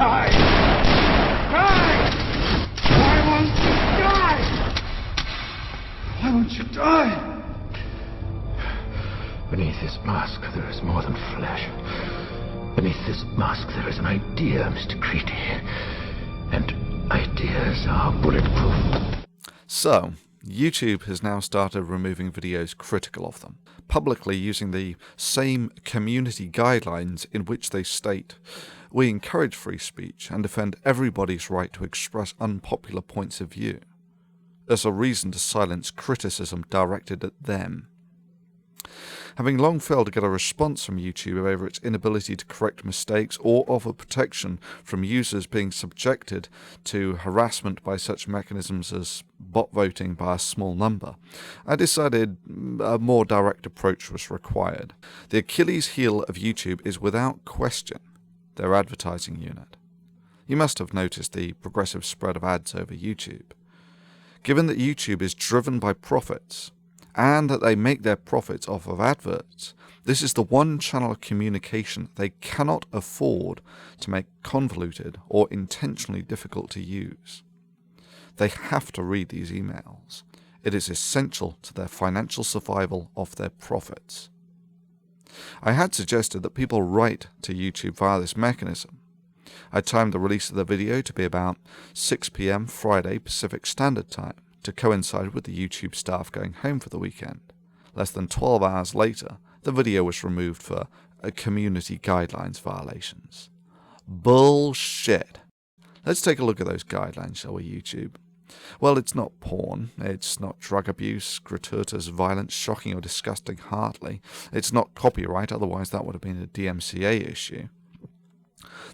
die? Die! Why won't you die? Why won't you die? Beneath this mask, there is more than flesh. Beneath this mask, there is an idea, Mr. Creedy. And ideas are bulletproof. So, YouTube has now started removing videos critical of them, publicly using the same community guidelines in which they state, "We encourage free speech and defend everybody's right to express unpopular points of view," as a reason to silence criticism directed at them. Having long failed to get a response from YouTube over its inability to correct mistakes or offer protection from users being subjected to harassment by such mechanisms as bot voting by a small number, I decided a more direct approach was required. The Achilles heel of YouTube is without question their advertising unit. You must have noticed the progressive spread of ads over YouTube. Given that YouTube is driven by profits, and that they make their profits off of adverts, this is the one channel of communication they cannot afford to make convoluted or intentionally difficult to use. They have to read these emails. It is essential to their financial survival of their profits. I had suggested that people write to YouTube via this mechanism. I timed the release of the video to be about 6 p.m. Friday Pacific Standard Time, to coincide with the YouTube staff going home for the weekend. Less than 12 hours later, the video was removed for community guidelines violations. Bullshit. Let's take a look at those guidelines, shall we, YouTube? Well, it's not porn, it's not drug abuse, gratuitous violence, shocking or disgusting hardly, it's not copyright, otherwise that would have been a DMCA issue.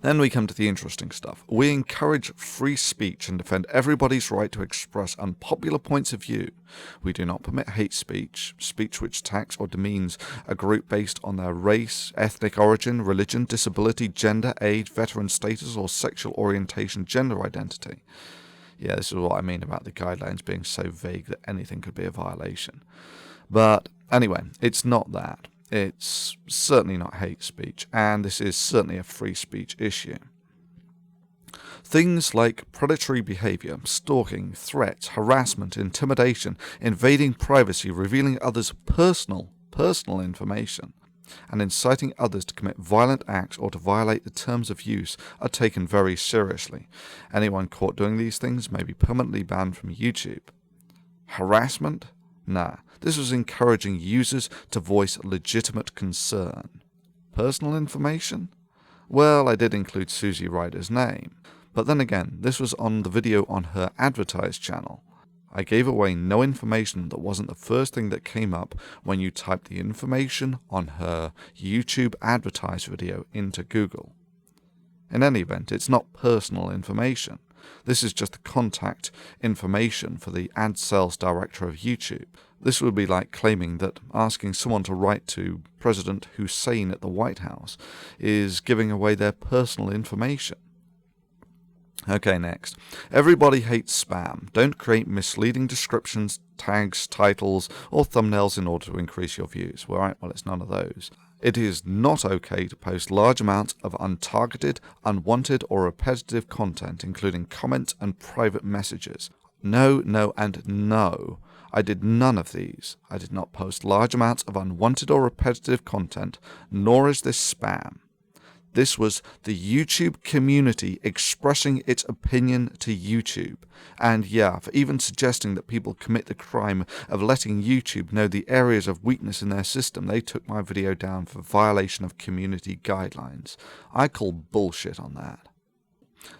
Then we come to the interesting stuff. We encourage free speech and defend everybody's right to express unpopular points of view. We do not permit hate speech, speech which attacks or demeans a group based on their race, ethnic origin, religion, disability, gender, age, veteran status, or sexual orientation, gender identity. Yeah, this is what I mean about the guidelines being so vague that anything could be a violation. But anyway, it's not that. It's certainly not hate speech, and this is certainly a free speech issue. Things like predatory behavior, stalking, threats, harassment, intimidation, invading privacy, revealing others' personal information, and inciting others to commit violent acts or to violate the terms of use are taken very seriously. Anyone caught doing these things may be permanently banned from YouTube. Harassment? Nah, this was encouraging users to voice legitimate concern. Personal information? Well, I did include Susie Ryder's name. But then again, this was on the video on her advertised channel. I gave away no information that wasn't the first thing that came up when you typed the information on her YouTube advertised video into Google. In any event, it's not personal information. This is just the contact information for the ad sales director of YouTube. This would be like claiming that asking someone to write to President Hussein at the White House is giving away their personal information. Okay, next. Everybody hates spam. Don't create misleading descriptions, tags, titles, or thumbnails in order to increase your views. Well, it's none of those. It is not okay to post large amounts of untargeted, unwanted, or repetitive content, including comments and private messages. No, no, and no. I did none of these. I did not post large amounts of unwanted or repetitive content, nor is this spam. This was the YouTube community expressing its opinion to YouTube. And yeah, for even suggesting that people commit the crime of letting YouTube know the areas of weakness in their system, they took my video down for violation of community guidelines. I call bullshit on that.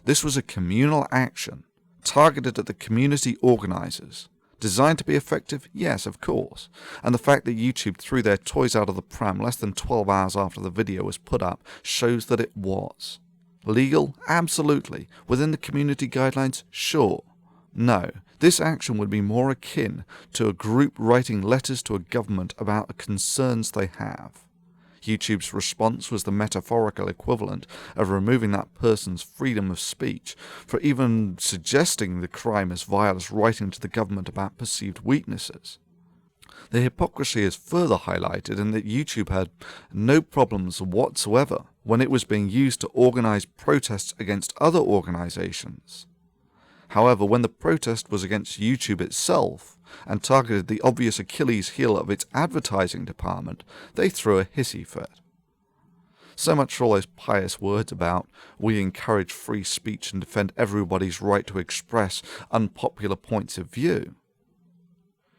This was a communal action targeted at the community organizers. Designed to be effective? Yes, of course. And the fact that YouTube threw their toys out of the pram less than 12 hours after the video was put up shows that it was. Legal? Absolutely. Within the community guidelines? Sure. No. This action would be more akin to a group writing letters to a government about the concerns they have. YouTube's response was the metaphorical equivalent of removing that person's freedom of speech for even suggesting the crime as vile as writing to the government about perceived weaknesses. The hypocrisy is further highlighted in that YouTube had no problems whatsoever when it was being used to organize protests against other organizations. However, when the protest was against YouTube itself and targeted the obvious Achilles heel of its advertising department, they threw a hissy fit. So much for all those pious words about we encourage free speech and defend everybody's right to express unpopular points of view.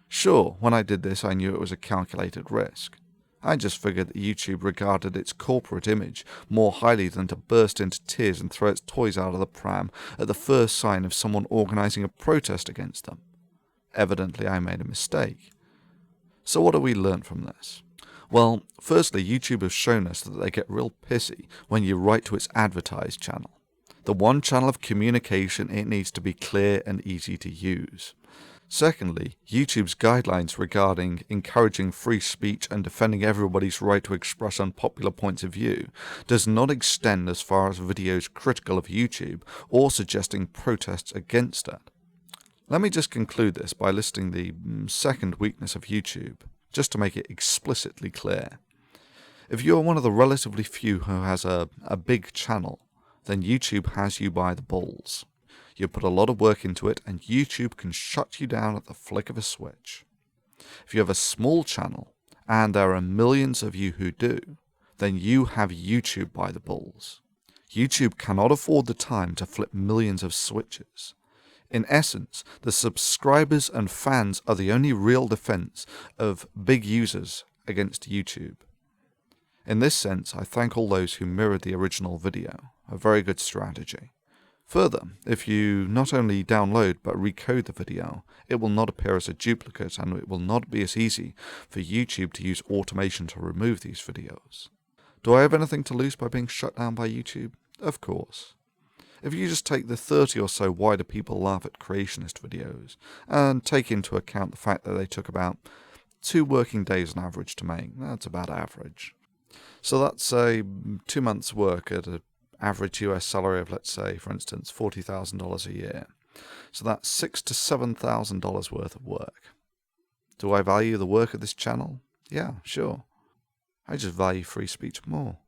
Sure, when I did this I knew it was a calculated risk. I just figured that YouTube regarded its corporate image more highly than to burst into tears and throw its toys out of the pram at the first sign of someone organizing a protest against them. Evidently I made a mistake. So what do we learn from this? Well, firstly, YouTube has shown us that they get real pissy when you write to its advertised channel. The one channel of communication, it needs to be clear and easy to use. Secondly, YouTube's guidelines regarding encouraging free speech and defending everybody's right to express unpopular points of view does not extend as far as videos critical of YouTube or suggesting protests against it. Let me just conclude this by listing the second weakness of YouTube, just to make it explicitly clear. If you are one of the relatively few who has a big channel, then YouTube has you by the balls. You put a lot of work into it and YouTube can shut you down at the flick of a switch. If you have a small channel, and there are millions of you who do, then you have YouTube by the balls. YouTube cannot afford the time to flip millions of switches. In essence, the subscribers and fans are the only real defense of big users against YouTube. In this sense, I thank all those who mirrored the original video. A very good strategy. Further, if you not only download but recode the video, it will not appear as a duplicate and it will not be as easy for YouTube to use automation to remove these videos. Do I have anything to lose by being shut down by YouTube? Of course. If you just take the 30 or so Why Do People Laugh at Creationist videos and take into account the fact that they took about 2 working days on average to make, that's about average. So that's a 2 months work at an average US salary of, let's say, for instance, $40,000 a year. So that's $6,000 to $7,000 worth of work. Do I value the work of this channel? Yeah, sure. I just value free speech more.